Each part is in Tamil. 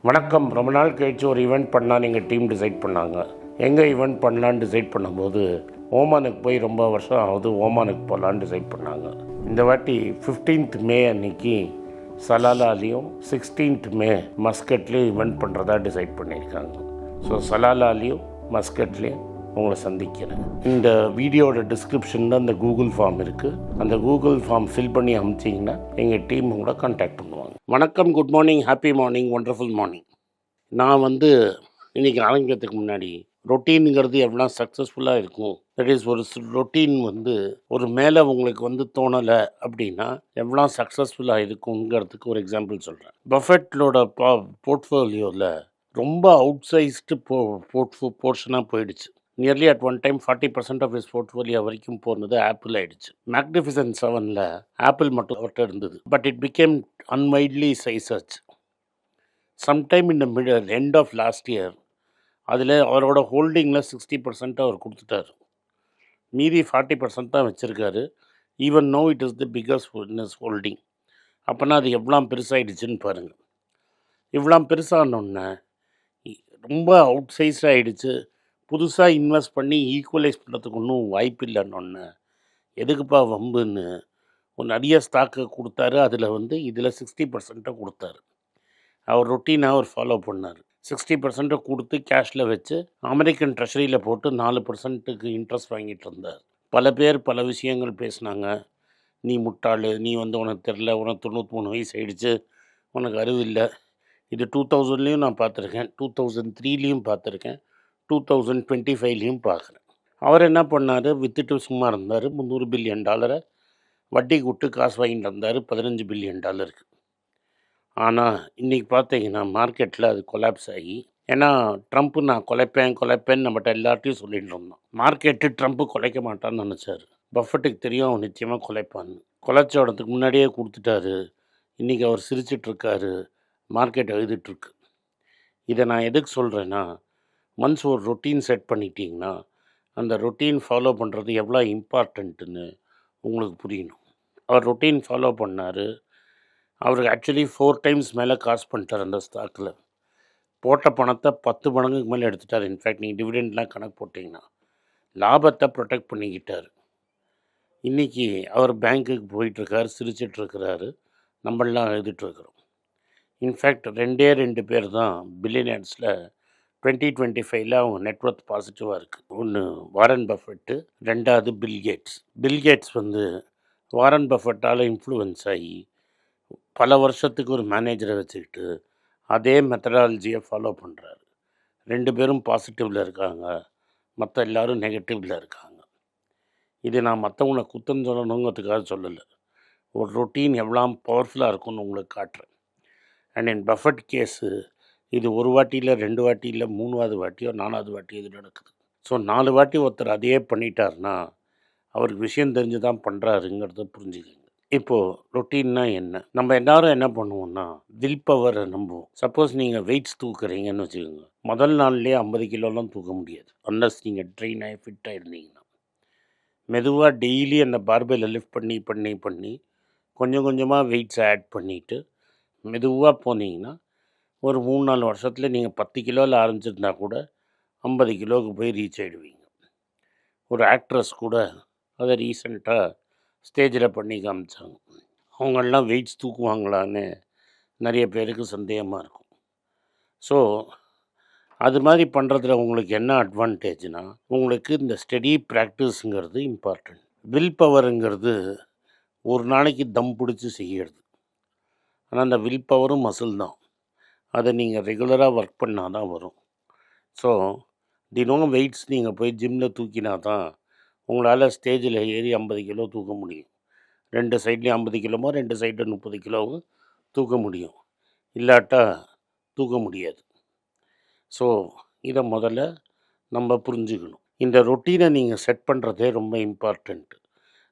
வணக்கம். ரொம்ப நாள் கழிச்சு ஒரு ஈவெண்ட் பண்ணால் எங்கள் டீம் டிசைட் பண்ணாங்க. எங்கே ஈவெண்ட் பண்ணலான்னு டிசைட் பண்ணும்போது ஓமானுக்கு போய் ரொம்ப வருஷம் ஆகுது, ஓமானுக்கு போகலான்னு டிசைட் பண்ணாங்க. இந்த வாட்டி 15th மே அன்னைக்கு சலாலாலையும் 16th மே மஸ்கட்லேயும் ஈவெண்ட் பண்ணுறதா டிசைட் பண்ணியிருக்காங்க. ஸோ சலாலாலையும் மஸ்கட்லேயும் உங்களை சந்திக்கிறேன். இந்த வீடியோட டிஸ்கிரிப்ஷனில் அந்த கூகுள் ஃபார்ம் இருக்குது. அந்த கூகுள் ஃபார்ம் ஃபில் பண்ணி அனுப்பிச்சிங்கன்னா எங்கள் டீம் உங்களை கான்டாக்ட் பண்ணுவாங்க. வணக்கம், good morning, happy morning, wonderful morning. நான் இன்றைக்கி ஆரம்பிக்கிறதுக்கு முன்னாடி ரொட்டீனுங்கிறது எவ்வளோ சக்ஸஸ்ஃபுல்லாக இருக்கும், தட் இஸ் ஒரு ரொட்டீன் ஒரு மேலே உங்களுக்கு தோணலை அப்படின்னா எவ்வளோ சக்ஸஸ்ஃபுல்லாக இருக்குங்கிறதுக்கு ஒரு எக்ஸாம்பிள் சொல்கிறேன். பஃபெட்டோட போர்ட்ஃபோலியோவில் ரொம்ப அவுட் சைஸ்டு போர்ஷனாக போயிடுச்சு. Nearly at one time 40% of his portfolio வரைக்கும் போனது ஆப்பிள் ஆகிடுச்சு. மேக்னிஃபிசன்ட் 7ல் ஆப்பிள் மட்டும் அவர்கிட்ட இருந்தது. பட் இட் பிகேம் அன்வைட்லி சைஸாச்சு. சம்டைம் இந்த எண்ட் ஆஃப் லாஸ்ட் இயர் அதில் அவரோட ஹோல்டிங்கில் 60% அவர் கொடுத்துட்டார். மீதி 40% தான் வச்சுருக்காரு. Even no it is the biggest in his holding. அப்போனா அது எவ்வளோ பெருசாகிடுச்சுன்னு பாருங்கள். இவ்வளோ பெருசானோடனே ரொம்ப அவுட் சைஸ் ஆகிடுச்சு. புதுசாக இன்வெஸ்ட் பண்ணி ஈக்குவலைஸ் பண்ணுறதுக்கு ஒன்றும் வாய்ப்பு இல்லைன்னொன்னே எதுக்குப்பா வம்புன்னு நிறைய ஸ்டாக்கு கொடுத்தாரு. அதில் இதில் 60% கொடுத்தாரு. அவர் ரொட்டீனாக அவர் ஃபாலோ பண்ணார். 60% கொடுத்து கேஷில் வச்சு அமெரிக்கன் ட்ரெஷரியில் போட்டு 4%க்கு இன்ட்ரெஸ்ட் வாங்கிட்டு இருந்தார். பல பேர் பல விஷயங்கள் பேசினாங்க. நீ முட்டாள், நீ உனக்கு தெரில, உனக்கு 93 வயசு ஆகிடுச்சு, உனக்கு அறிவு இல்லை. இது 2000லேயும் நான் பார்த்துருக்கேன், 2003லேயும் பார்த்துருக்கேன், 2025லேயும் பார்க்குறேன். அவர் என்ன பண்ணார், விற்றுட்டு சும்மா இருந்தார். $300 பில்லியன் வட்டி விட்டு காசு வாங்கிட்டு இருந்தார், $15 பில்லியன். ஆனால் இன்றைக்கி பார்த்தீங்கன்னா மார்க்கெட்டில் அது கொலாப்ஸ் ஆகி, ஏன்னா ட்ரம்ப்பு நான் கொலைப்பேன்னு நம்மகிட்ட எல்லார்ட்டையும் சொல்லிட்டு இருந்தோம். மார்க்கெட்டு ட்ரம்ப்பு கொலைக்க மாட்டான்னு நினச்சார். பஃபெட்டுக்கு தெரியும் அவன் நிச்சயமாக கொலைப்பான்னு. கொலைச்சோடத்துக்கு முன்னாடியே கொடுத்துட்டாரு. இன்றைக்கி அவர் சிரிச்சிட்ருக்காரு, மார்க்கெட் எழுதிட்டுருக்கு. இதை நான் எதுக்கு சொல்கிறேன்னா, ஒன்ஸ் ஒரு ரொட்டீன் செட் பண்ணிட்டீங்கன்னா அந்த ரொட்டீன் ஃபாலோ பண்ணுறது எவ்வளோ இம்பார்ட்டண்ட்டுன்னு உங்களுக்கு புரியணும். அவர் ரொட்டீன் ஃபாலோ பண்ணார். அவருக்கு ஆக்சுவலி 4 டைம்ஸ் மேலே காசு பண்ணிட்டார். அந்த ஸ்டாக்கில் போட்ட பணத்தை 10 மடங்குக்கு மேலே எடுத்துட்டார். இன்ஃபேக்ட் நீங்கள் டிவிடெண்ட்லாம் கணக்கு போட்டிங்கன்னா லாபத்தை ப்ரொடெக்ட் பண்ணிக்கிட்டார். இன்றைக்கி அவர் பேங்க்குக்கு போயிட்டுருக்கார், சிரிச்சிட்ருக்கிறாரு, நம்மளாம் எழுதிட்டுருக்குறோம். இன்ஃபேக்ட் 2 பேர் தான் பில்லியனர்ஸில் 2025ல் அவங்க நெட்ஒர்த் பாசிட்டிவாக இருக்குது. ஒன்று வாரன் பஃபெட்டு, 2வது பில்கேட்ஸ். பில்கேட்ஸ் வாரன் பஃபெட்டால் இன்ஃப்ளூயன்ஸ் ஆகி பல வருஷத்துக்கு ஒரு மேனேஜரை வச்சுக்கிட்டு அதே மெத்தடாலஜியை ஃபாலோ பண்ணுறாரு. 2 பேரும் பாசிட்டிவில் இருக்காங்க, மற்ற எல்லோரும் நெகட்டிவில் இருக்காங்க. இது நான் மற்றவங்களை குத்தம் சொல்லணுங்கிறதுக்காக சொல்லலை. ஒரு ரொட்டீன் எவ்வளோ பவர்ஃபுல்லாக இருக்கும்னு உங்களுக்கு காட்டுறேன். அண்ட் என் பஃபெட் கேஸு இது ஒரு வாட்டி இல்லை, 2 வாட்டி இல்லை, 3வது வாட்டியோ 4வது வாட்டியோ இது நடக்குது. ஸோ 4 வாட்டி ஒருத்தர் அதையே பண்ணிட்டார்னா அவருக்கு விஷயம் தெரிஞ்சு தான் பண்ணுறாருங்கிறத புரிஞ்சுக்கங்க. இப்போது ரொட்டீன்னா என்ன? நம்ம எல்லோரும் என்ன பண்ணுவோம்னா வில் பவரை நம்புவோம். சப்போஸ் நீங்கள் வெயிட்ஸ் தூக்குறீங்கன்னு வச்சுக்கோங்க, முதல் நாள்லேயே 50 கிலோலாம் தூக்க முடியாது. அன்லஸ் நீங்கள் ட்ரெயின் ஆகி ஃபிட்டாக இருந்தீங்கன்னா. மெதுவாக டெய்லி அந்த பார்பெல்லை லிஃப்ட் பண்ணி பண்ணி பண்ணி கொஞ்சம் கொஞ்சமாக வெயிட்ஸை ஆட் பண்ணிவிட்டு மெதுவாக போனீங்கன்னா ஒரு 3-4 வருஷத்தில் நீங்கள் 10 கிலோவில் ஆரம்பிச்சிருந்தா கூட 50 கிலோவுக்கு போய் ரீச் ஆகிடுவீங்க. ஒரு ஆக்ட்ரஸ் கூட அதை ரீசெண்டாக ஸ்டேஜில் பண்ணி காமிச்சாங்க. அவங்களெலாம் வெயிட்ஸ் தூக்குவாங்களான்னு நிறைய பேருக்கு சந்தேகமாக இருக்கும். ஸோ அது மாதிரி பண்ணுறதுல உங்களுக்கு என்ன அட்வான்டேஜ்னால், உங்களுக்கு இந்த ஸ்டடி ப்ராக்டிஸுங்கிறது இம்பார்ட்டண்ட். வில் பவருங்கிறது ஒரு நாளைக்கு தம் பிடிச்சி செய்கிறது. ஆனால் அந்த வில் பவரும் மசில் தான். அதை நீங்கள் ரெகுலராக ஒர்க் பண்ணால் தான் வரும். ஸோ தினம் வெயிட்ஸ் நீங்கள் போய் ஜிம்மில் தூக்கினா தான் உங்களால் ஸ்டேஜில் ஏறி 50 கிலோ தூக்க முடியும். 2 சைட்லேயும் 50 கிலோமோ 2 சைடில் 30 கிலோவும் தூக்க முடியும். இல்லாட்டா தூக்க முடியாது. ஸோ இதை முதல்ல நம்ம புரிஞ்சுக்கணும். இந்த ரொட்டீனை நீங்கள் செட் பண்ணுறதே ரொம்ப இம்பார்ட்டண்ட்டு.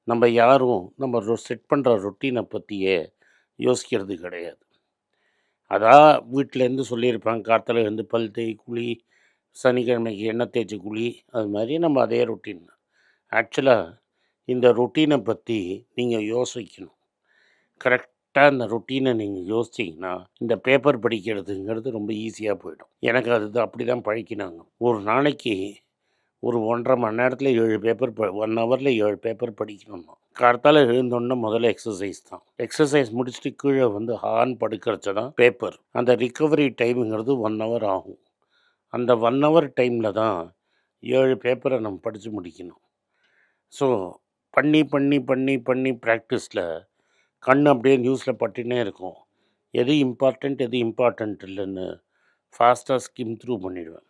நம்ம யாரும் நம்ம செட் பண்ணுற ரொட்டீனை பற்றியே யோசிக்கிறது கிடையாது. அதான் வீட்டிலேருந்து சொல்லியிருப்பாங்க, காத்தால எழுந்து பல் தேய், குழி, சனிக்கிழமைக்கு எண்ணெய் தேய்ச்சி குழி. அது மாதிரி நம்ம அதே ரொட்டீன். ஆக்சுவலாக இந்த ரொட்டீனை பற்றி நீங்கள் யோசிக்கணும். கரெக்டாக கரெக்டாக அந்த ரொட்டீனை நீங்கள் யோசிச்சிங்கன்னா இந்த பேப்பர் படிக்கிறதுங்கிறது ரொம்ப ஈஸியாக போயிடும். எனக்கு அது அப்படி தான் பழக்கினாங்க. ஒரு நாளைக்கு ஒரு 1.5 மணி நேரத்தில் 7 பேப்பர் 1 ஹவரில் 7 பேப்பர் படிக்கணும்னா காலத்தால் எழுந்தோடனே முதல்ல எக்ஸசைஸ் தான். எக்ஸசைஸ் முடிச்சுட்டு கீழே வந்து ஹார்ன் படுக்கிறச்ச தான் பேப்பர். அந்த ரிக்கவரி டைமுங்கிறது 1 ஹவர் ஆகும். அந்த 1 ஹவர் டைமில் தான் 7 பேப்பரை நம்ம படித்து முடிக்கணும். ஸோ பண்ணி பண்ணி பண்ணி பண்ணி ப்ராக்டிஸில் கண் அப்படியே நியூஸில் பட்டுனே இருக்கும். எது இம்பார்ட்டண்ட் இல்லைன்னு ஃபாஸ்ட்டாக ஸ்கிம் த்ரூ பண்ணிடுவேன்.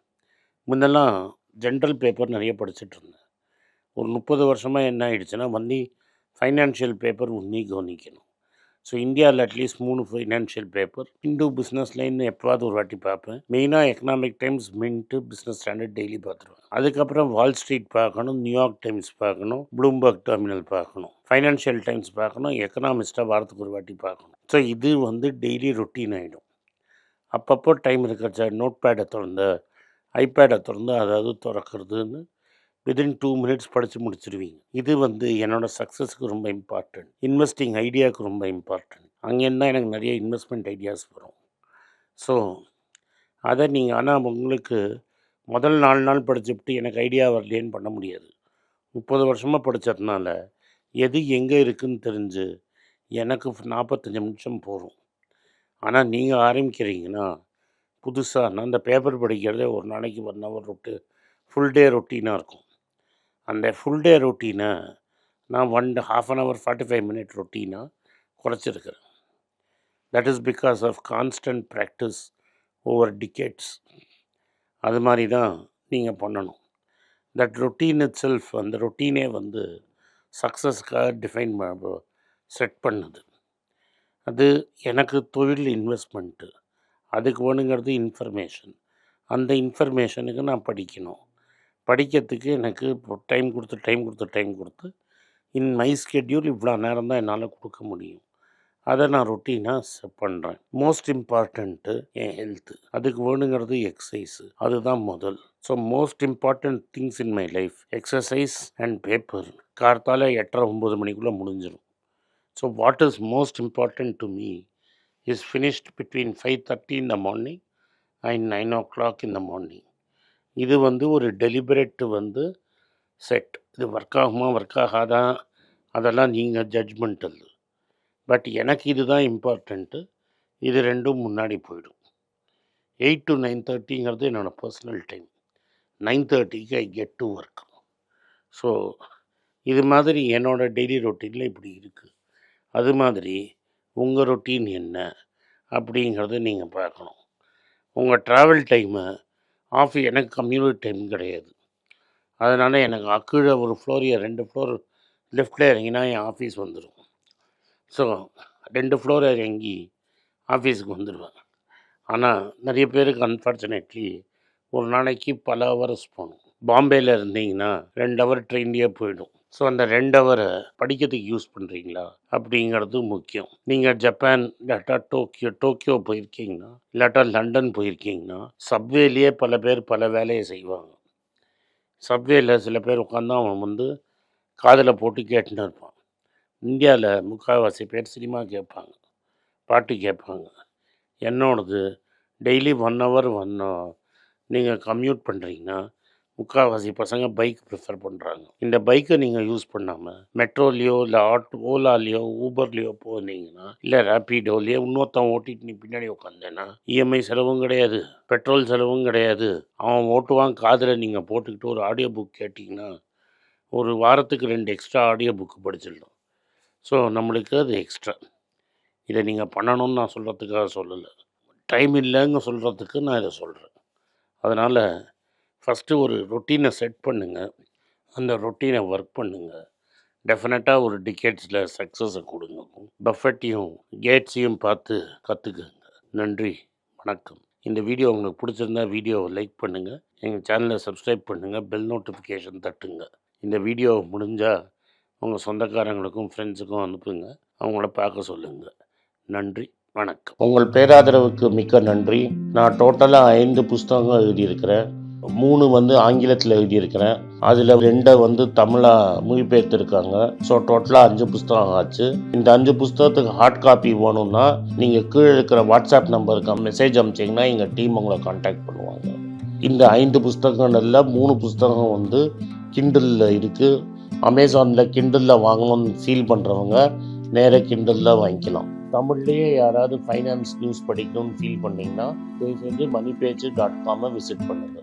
முன்னெல்லாம் ஜென்ரல் பேப்பர் நிறைய படிச்சுட்டு இருந்தேன். ஒரு 30 வருஷமாக என்ன ஆகிடுச்சுன்னா ஃபைனான்ஷியல் பேப்பர் உன்னி கவனிக்கணும். ஸோ இந்தியாவில் at least 3 financial paper, Hindu Business Line எப்போவாது ஒரு வாட்டி பார்ப்பேன். மெயினாக Economic Times, Mint, Business Standard daily பார்த்துருவேன். அதுக்கப்புறம் வால் ஸ்ட்ரீட் பார்க்கணும், நியூயார்க் டைம்ஸ் பார்க்கணும், ப்ளூம்பர்க் டெர்மினல் பார்க்கணும், ஃபைனான்ஷியல் டைம்ஸ் பார்க்கணும், எக்கனாமிஸ்ட்டாக வாரத்துக்கு ஒரு வாட்டி பார்க்கணும். ஸோ இது வந்து டெய்லி ரொட்டீன் ஆகிடும். அப்பப்போ டைம் இருக்கிறச்ச நோட் பேடை திறந்து ஐபேடை திறந்து அதாவது திறக்கிறதுன்னு வித்தின் 2 மினிட்ஸ் படித்து முடிச்சிடுவீங்க. இது வந்து என்னோடய சக்ஸஸுக்கு ரொம்ப இம்பார்ட்டண்ட். இன்வெஸ்டிங் ஐடியாவுக்கு ரொம்ப இம்பார்ட்டண்ட். அங்கேருந்து தான் எனக்கு நிறைய இன்வெஸ்ட்மெண்ட் ஐடியாஸ் வரும். ஸோ அதை நீங்கள் ஆனால் உங்களுக்கு முதல் 4 நாள் படிச்சுவிட்டு எனக்கு ஐடியா வரலேன்னு பண்ண முடியாது. 30 வருஷமாக படித்ததுனால எது எங்கே இருக்குதுன்னு தெரிஞ்சு எனக்கு 45 நிமிஷம் போகும். ஆனால் நீங்கள் ஆரம்பிக்கிறீங்கன்னா புதுசாக அந்த பேப்பர் படிக்கிறதே ஒரு நாளைக்கு 1 ஹவர் ஃபுல் டே ரொட்டீனாக இருக்கும். அந்த ஃபுல் டே ரொட்டீனை நான் half an hour 45 minute ரொட்டீனாக குறைச்சிருக்கிறேன். That is because of constant practice over decades. அது மாதிரி தான் நீங்கள் பண்ணணும். தட் ரொட்டீன் இட் செல்ஃப், அந்த ரொட்டீனே வந்து சக்ஸஸ்க்காக செட் பண்ணுது. அது எனக்கு தொழில் இன்வெஸ்ட்மெண்ட்டு, அதுக்கு வேணுங்கிறது இன்ஃபர்மேஷன். அந்த இன்ஃபர்மேஷனுக்கு நான் படிக்கணும். படிக்கிறதுக்கு எனக்கு டைம் கொடுத்து இன் மை ஸ்கெட்யூல் இவ்வளோ நேரம் தான் என்னால் கொடுக்க முடியும். அதை நான் ரொட்டீனாக பண்ணுறேன். மோஸ்ட் இம்பார்ட்டண்ட்டு என் ஹெல்த்து, அதுக்கு வேணுங்கிறது எக்ஸசைஸு, அதுதான் முதல். So most important things in my life exercise and paper. கார்த்தால 8:30-9 மணிக்குள்ளே முடிஞ்சிடும். So what is most important to me is finished between 5:30 in the morning and 9 o'clock in the morning. இது வந்து ஒரு டெலிபரேட் வந்து செட். இது ஒர்க் ஆகாதா அதெல்லாம் நீங்கள் ஜட்ஜ்மெண்டல். பட் எனக்கு இது தான் இம்பார்ட்டண்ட்டு. இது ரெண்டும் முன்னாடி போயிடும். 8 to 9:30ங்கிறது என்னோடய பர்சனல் டைம். 9:30க்கு I get to work. So இது மாதிரி என்னோடய டெய்லி ரொட்டீனில் இப்படி இருக்குது. அது மாதிரி உங்கள் ரொட்டீன் என்ன அப்படிங்கிறத நீங்கள் பார்க்கணும். உங்கள் ட்ராவல் டைமு எனக்கு கம்யூனிட்டி டைம் கிடையாது. அதனால் எனக்கு கீழே ஒரு ஃப்ளோர் 2 ஃப்ளோர் லெஃப்டில் இறங்கினா என் ஆஃபீஸ் வந்துடும். ஸோ 2 ஃப்ளோர் இறங்கி ஆஃபீஸுக்கு வந்துடுவேன். ஆனால் நிறைய பேருக்கு அன்ஃபார்ச்சுனேட்லி ஒரு நாளைக்கு பல ஹவர்ஸ் போகணும். பாம்பேயில் இருந்தீங்கன்னா 2 ஹவர் ட்ரெயின்லேயே போயிடும். ஸோ அந்த 2 ஹவரை படிக்கிறதுக்கு யூஸ் பண்ணுறீங்களா அப்படிங்கிறது முக்கியம். நீங்கள் ஜப்பான் இல்லாட்டா டோக்கியோ போயிருக்கீங்கன்னா, இல்லாட்டா லண்டன் போயிருக்கீங்கன்னா, சப்வேலேயே பல பேர் பல வேலையை செய்வாங்க. சப்வேயில் சில பேர் உட்காந்து அவன் வந்து காதில் போட்டு கேட்டுன்னு இருப்பான். இந்தியாவில் முக்கால்வாசி பேர் சினிமா கேட்பாங்க, பாட்டு கேட்பாங்க. என்னோடது டெய்லி 1 ஹவர் நீங்கள் கம்யூட் பண்ணுறீங்கன்னா முக்கால்வாசி பசங்க பைக் ப்ரிஃபர் பண்ணுறாங்க. இந்த பைக்கை நீங்கள் யூஸ் பண்ணாமல் மெட்ரோலையோ இல்லை ஓலாலேயோ ஊபர்லேயோ போனீங்கன்னா, இல்லை ரேப்பிடோலையோ இன்னொருத்தன் ஓட்டிட்டு நீ பின்னாடி உட்காந்தேன்னா இஎம்ஐ செலவும் கிடையாது, பெட்ரோல் செலவும் கிடையாது. அவன் ஓட்டுவான், காதில் நீங்கள் போட்டுக்கிட்டு ஒரு ஆடியோ புக் கேட்டிங்கன்னா ஒரு வாரத்துக்கு 2 எக்ஸ்ட்ரா ஆடியோ புக்கு படிச்சிடலாம். ஸோ நம்மளுக்கு அது எக்ஸ்ட்ரா. இதை நீங்கள் பண்ணணும்னு நான் சொல்கிறதுக்காக சொல்லலை, டைம் இல்லைங்க சொல்கிறதுக்கு நான் இதை சொல்கிறேன். அதனால் ஃபஸ்ட்டு ஒரு ரொட்டீனை செட் பண்ணுங்கள், அந்த ரொட்டீனை ஒர்க் பண்ணுங்கள். டெஃபினட்டாக ஒரு டிகேட்ஸில் சக்ஸஸை கொடுங்க. பஃபெட்டையும் கேட்ஸையும் பார்த்து கற்றுக்குங்க. நன்றி, வணக்கம். இந்த வீடியோ உங்களுக்கு பிடிச்சிருந்தா வீடியோவை லைக் பண்ணுங்கள், எங்கள் சேனலை சப்ஸ்கிரைப் பண்ணுங்கள், பெல் நோட்டிஃபிகேஷன் தட்டுங்க. இந்த வீடியோ முடிஞ்சால் உங்கள் சொந்தக்காரங்களுக்கும் ஃப்ரெண்ட்ஸுக்கும் அனுப்புங்க, அவங்கள பார்க்க சொல்லுங்கள். நன்றி, வணக்கம். உங்கள் பேராதரவுக்கு மிக்க நன்றி. நான் டோட்டலாக 5 புஸ்தகங்கள் எழுதியிருக்கிறேன். 3 வந்து ஆங்கிலத்தில் எழுதியிருக்கிறேன். அதில் 2 வந்து தமிழாக மொழிபெயர்த்துருக்காங்க. ஸோ டோட்டலாக 5 புஸ்தகம் ஆச்சு. இந்த 5 புஸ்தகத்துக்கு ஹார்ட் காப்பி வேணும்னா நீங்கள் கீழே இருக்கிற வாட்ஸ்அப் நம்பருக்கு மெசேஜ் அனுப்பிச்சிங்கன்னா எங்கள் டீம் உங்களை கான்டாக்ட் பண்ணுவாங்க. இந்த 5 புஸ்தகங்களில் 3 புஸ்தகம் வந்து கிண்டலில் இருக்குது. அமேசானில் கிண்டலில் வாங்கணும்னு ஃபீல் பண்ணுறவங்க நேராக கிண்டலில் வாங்கிக்கலாம். தமிழ்லேயே யாராவது ஃபைனான்ஸ் நியூஸ் படிக்கணும்னு ஃபீல் பண்ணிங்கன்னா தயவுசெஞ்சு moneypage.com விசிட் பண்ணுங்கள்.